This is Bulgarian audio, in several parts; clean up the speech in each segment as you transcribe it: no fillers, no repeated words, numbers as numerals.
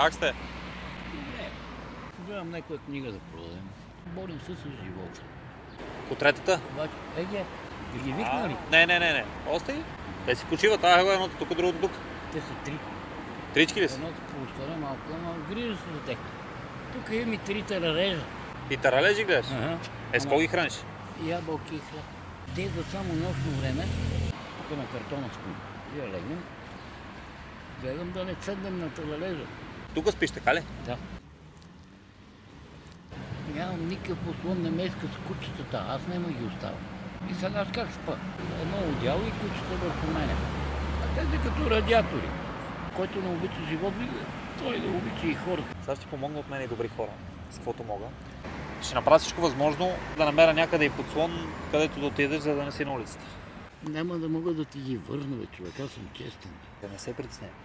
Как сте? Не. Гледам някоя книга да продадем. Борим се с живота. По третата? Обаче, да ги викнали? Не. Остай. Те си почиват. Едното тук, другото тук. Те са три. Трички ли са? Едното по-старе малко, ама грижа се за тях. Тук имам и три таралежа. И таралежи гледаш? Ага. С кого ги храниш? Ябълки и хляб. Те идват само нощно време, тук на картона спим. Я легнем. Гледам да не седнем на таралежа. Тук спиш, така ли? Да. Нямам никакъв послон, не ме иска с кучетата, аз няма ги оставам. И сега аз как спа? Едно одяло и кучета върху мене. А те са като радиатори. Който не обича животни, той да обича и хората. Сега ще ти помогна от мен и добри хора, с каквото мога. Ще направя всичко възможно да намеря някъде и подслон, където да отидеш, за да не си на улицата. Няма да мога да ти ги върна, бе, човек, аз съм честен. Да не се притеснявай.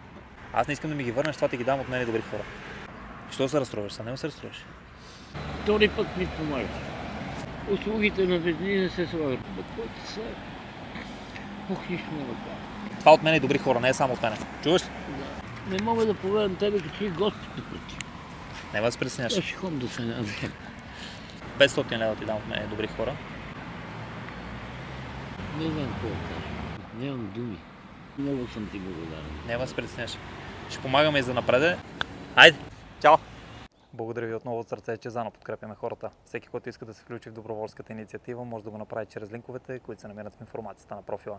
Аз не искам да ми ги върнеш, това ти ги дам от мен и добри хора. Що се разстроиш? Са не се разстроиш. Втори път ми помагаш. Услугите на везни не се слагат. Бе, който са... Ох, нищо не го кажа. Това от мен и добри хора, не е само от мене. Чуваш ли? Да. Не мога да поведам тебе, като си гости пъти. Не ме да се притесняваш. Аз ще ходим да се надем. 500 лева ти дам от мен и добри хора. Не знам какво да кажа. Нямам думи. Много съм ти благодарен. Няма да се притесняваш. Ще помагаме и за напреде. Хайде! Чао! Благодаря ви отново от сърце, че зано подкрепяме хората. Всеки, който иска да се включи в доброволската инициатива, може да го направи чрез линковете, които се намират в информацията на профила.